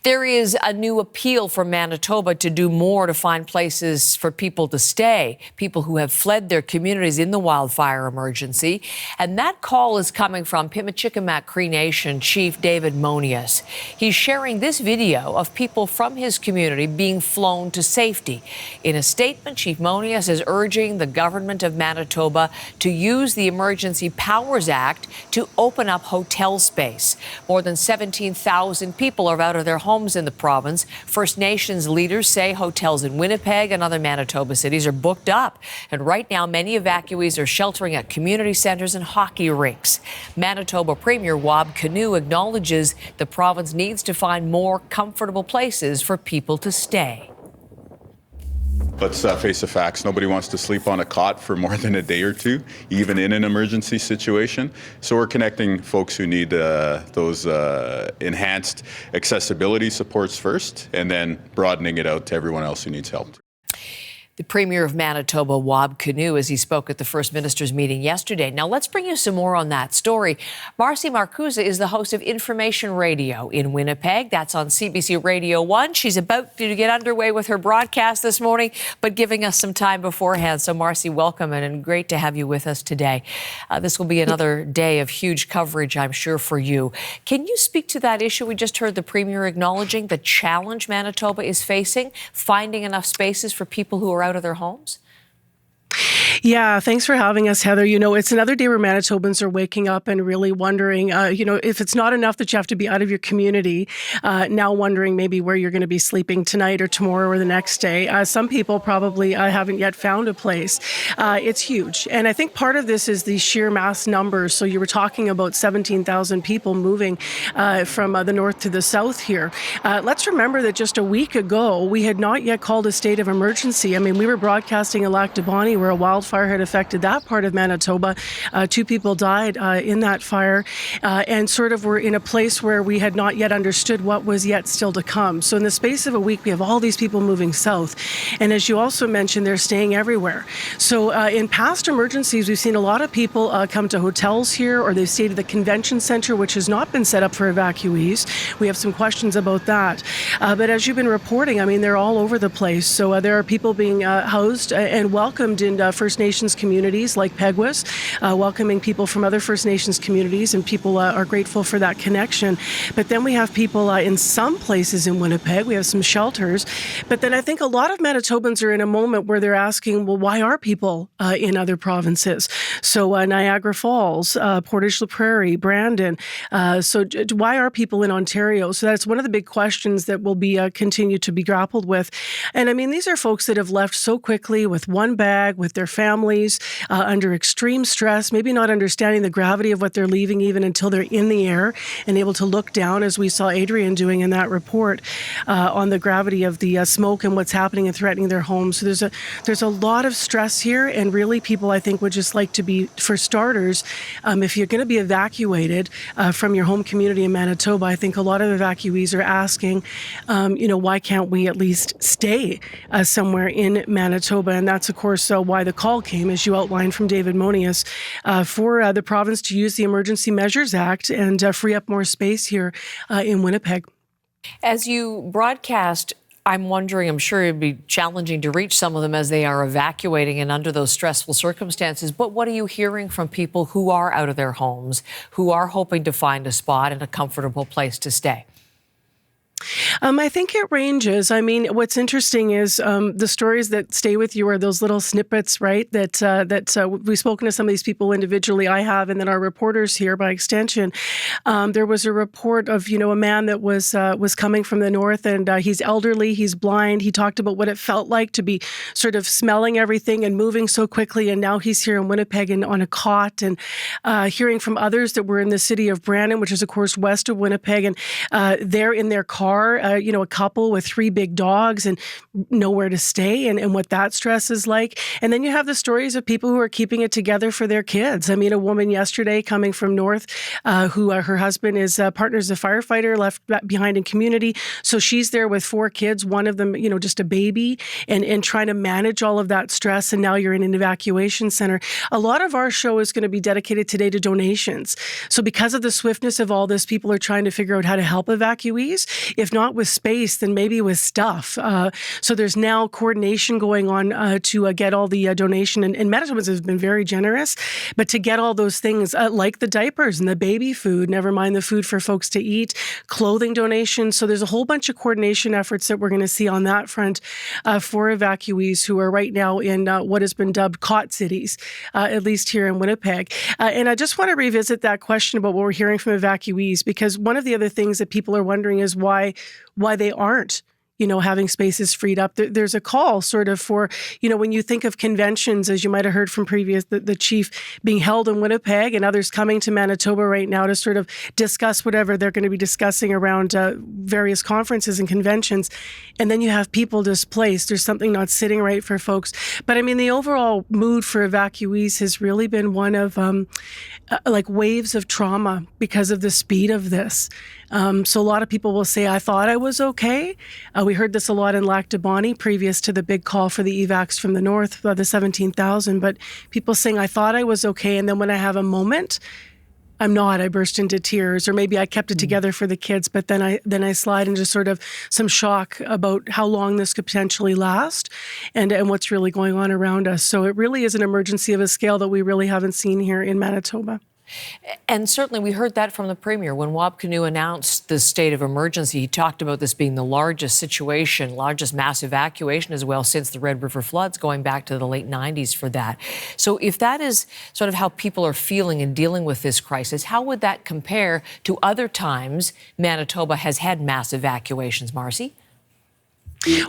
There is a new appeal from Manitoba to do more to find places for people to stay, people who have fled their communities in the wildfire emergency. And that call is coming from Pimicikamak Cree Nation Chief David Monias. He's sharing this video of people from his community being flown to safety. In a statement, Chief Monias is urging the government of Manitoba to use the Emergency Powers Act to open up hotel space. More than 17,000 people are out of their homes in the province. First Nations leaders say hotels in Winnipeg and other Manitoba cities are booked up. And right now, many evacuees are sheltering at community centres and hockey rinks. Manitoba Premier Wab Kinew acknowledges the province needs to find more comfortable places for people to stay. Let's face the facts. Nobody wants to sleep on a cot for more than a day or two, even in an emergency situation. So we're connecting folks who need those enhanced accessibility supports first, and then broadening it out to everyone else who needs help. The Premier of Manitoba, Wab Kinew, as he spoke at the First Minister's meeting yesterday. Now, let's bring you some more on that story. Marcy Marcusa is the host of Information Radio in Winnipeg. That's on CBC Radio 1. She's about to get underway with her broadcast this morning, but giving us some time beforehand. So, Marcy, welcome, and great to have you with us today. This will be another day of huge coverage, I'm sure, for you. Can you speak to that issue? We just heard the Premier acknowledging the challenge Manitoba is facing, finding enough spaces for people who are out of their homes? Yeah, thanks for having us, Heather. You know, it's another day where Manitobans are waking up and really wondering, if it's not enough that you have to be out of your community, now wondering maybe where you're going to be sleeping tonight or tomorrow or the next day. Some people probably haven't yet found a place. It's huge. And I think part of this is the sheer mass numbers. So you were talking about 17,000 people moving from the north to the south here. Let's remember that just a week ago, we had not yet called a state of emergency. I mean, we were broadcasting in Lac du Bonnet where a wildfire had affected that part of Manitoba. 2 people died in that fire, and sort of were in a place where we had not yet understood what was yet still to come. So in the space of a week, we have all these people moving south. And as you also mentioned, they're staying everywhere. So in past emergencies, we've seen a lot of people come to hotels here, or they've stayed at the convention center, which has not been set up for evacuees. We have some questions about that. But as you've been reporting, I mean, they're all over the place. So there are people being housed and welcomed in First Nations communities like Peguis, welcoming people from other First Nations communities, and people are grateful for that connection. But then we have people in some places in Winnipeg. We have some shelters. But then I think a lot of Manitobans are in a moment where they're asking, well, why are people in other provinces? So Niagara Falls, Portage la Prairie, Brandon. So why are people in Ontario? So that's one of the big questions that will be continue to be grappled with. And I mean, these are folks that have left so quickly with one bag, with their families, under extreme stress, maybe not understanding the gravity of what they're leaving even until they're in the air and able to look down, as we saw Adrian doing in that report, on the gravity of the smoke and what's happening and threatening their homes. So there's a lot of stress here, and really people, I think, would just like to be, for starters, if you're going to be evacuated from your home community in Manitoba, I think a lot of evacuees are asking, why can't we at least stay somewhere in Manitoba? And that's, of course, why the call came, as you outlined from David Monias, for the province to use the Emergency Measures Act and free up more space here in Winnipeg. As you broadcast, I'm wondering, I'm sure it'd be challenging to reach some of them as they are evacuating and under those stressful circumstances. But what are you hearing from people who are out of their homes, who are hoping to find a spot and a comfortable place to stay? I think it ranges. I mean, what's interesting is the stories that stay with you are those little snippets, right? That we've spoken to some of these people individually. I have, and then our reporters here by extension. There was a report of a man that was coming from the north, and he's elderly, he's blind. He talked about what it felt like to be sort of smelling everything and moving so quickly, and now he's here in Winnipeg and on a cot. And hearing from others that were in the city of Brandon, which is of course west of Winnipeg, and they're in their car. A couple with 3 big dogs and nowhere to stay, and what that stress is like. And then you have the stories of people who are keeping it together for their kids. I mean, a woman yesterday coming from north who her husband is partner's a firefighter, left behind in community. So she's there with 4 kids, one of them, just a baby, and trying to manage all of that stress. And now you're in an evacuation center. A lot of our show is going to be dedicated today to donations. So because of the swiftness of all this, people are trying to figure out how to help evacuees. If not, with space than maybe with stuff. So there's now coordination going on to get all the donation. And Manitobans has been very generous, but to get all those things like the diapers and the baby food, never mind the food for folks to eat, clothing donations. So there's a whole bunch of coordination efforts that we're going to see on that front for evacuees who are right now in what has been dubbed cot cities, at least here in Winnipeg. And I just want to revisit that question about what we're hearing from evacuees, because one of the other things that people are wondering is why they aren't having spaces freed up. There's a call sort of for, when you think of conventions, as you might have heard from previous, the chief being held in Winnipeg and others coming to Manitoba right now to sort of discuss whatever they're going to be discussing around various conferences and conventions. And then you have people displaced. There's something not sitting right for folks. But I mean, the overall mood for evacuees has really been one of like waves of trauma because of the speed of this. So a lot of people will say, I thought I was okay. We heard this a lot in Lac du Bonnet previous to the big call for the evacs from the north, the 17,000. But people saying, I thought I was okay. And then when I have a moment, I'm not. I burst into tears, or maybe I kept it together for the kids, but then I slide into sort of some shock about how long this could potentially last and what's really going on around us. So it really is an emergency of a scale that we really haven't seen here in Manitoba. And certainly we heard that from the Premier. When Wab Kinew announced the state of emergency, he talked about this being the largest mass evacuation as well since the Red River floods, going back to the late 90s for that. So if that is sort of how people are feeling and dealing with this crisis, how would that compare to other times Manitoba has had mass evacuations, Marcy?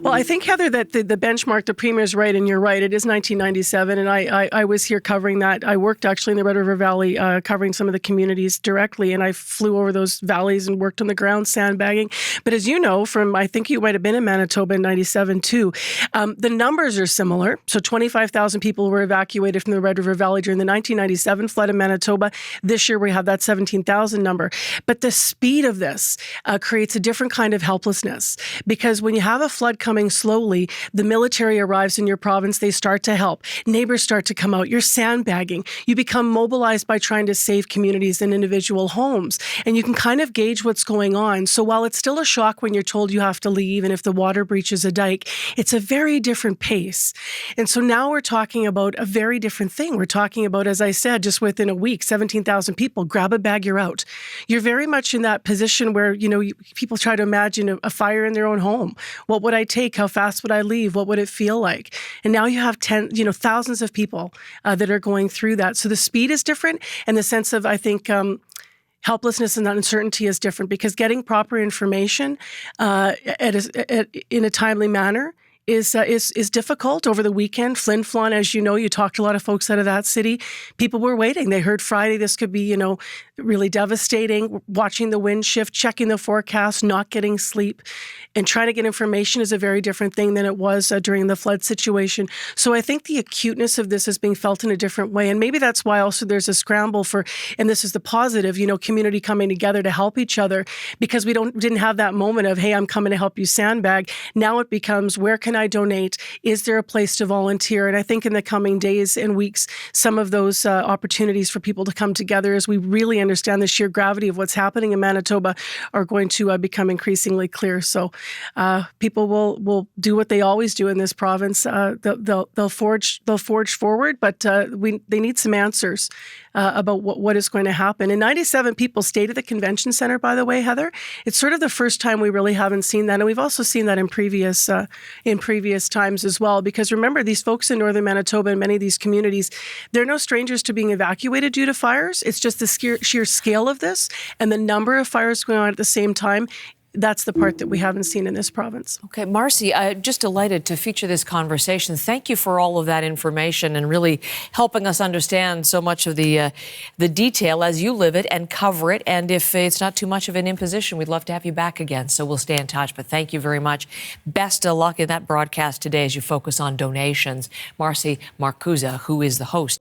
Well, I think, Heather, that the benchmark, the Premier's right, and you're right, it is 1997, and I was here covering that. I worked actually in the Red River Valley covering some of the communities directly, and I flew over those valleys and worked on the ground sandbagging. But as you know, I think you might have been in Manitoba in 97 too, the numbers are similar. So 25,000 people were evacuated from the Red River Valley during the 1997 flood in Manitoba. This year we have that 17,000 number. But the speed of this creates a different kind of helplessness, because when you have a flood coming slowly, the military arrives in your province, they start to help. Neighbors start to come out. You're sandbagging. You become mobilized by trying to save communities and individual homes. And you can kind of gauge what's going on. So while it's still a shock when you're told you have to leave and if the water breaches a dike, it's a very different pace. And so now we're talking about a very different thing. We're talking about, as I said, just within a week, 17,000 people, grab a bag, you're out. You're very much in that position where, people try to imagine a fire in their own home. What would I take? How fast would I leave? What would it feel like? And now you have thousands of people that are going through that. So the speed is different, and the sense of, I think, helplessness and uncertainty is different, because getting proper information in a timely manner is difficult. Over the weekend, Flin Flon, as you know, you talked to a lot of folks out of that city. People were waiting. They heard Friday this could be, really devastating. Watching the wind shift, checking the forecast, not getting sleep, and trying to get information is a very different thing than it was during the flood situation. So I think the acuteness of this is being felt in a different way, and maybe that's why also there's a scramble for, and this is the positive, community coming together to help each other, because we didn't have that moment of, hey, I'm coming to help you sandbag. Now it becomes, where can I donate? Is there a place to volunteer? And I think in the coming days and weeks, some of those opportunities for people to come together, as we really understand the sheer gravity of what's happening in Manitoba, are going to become increasingly clear. So people will do what they always do in this province. They'll forge forward, but they need some answers about what is going to happen. And 97 people stayed at the convention center, by the way, Heather. It's sort of the first time we really haven't seen that, and we've also seen that in previous times as well. Because remember, these folks in northern Manitoba and many of these communities, they're no strangers to being evacuated due to fires. It's just the sheer scale of this and the number of fires going on at the same time. That's the part that we haven't seen in this province. Okay, Marcy, just delighted to feature this conversation. Thank you for all of that information and really helping us understand so much of the detail as you live it and cover it. And if it's not too much of an imposition, we'd love to have you back again. So we'll stay in touch. But thank you very much. Best of luck in that broadcast today as you focus on donations. Marcy Marcuza, who is the host.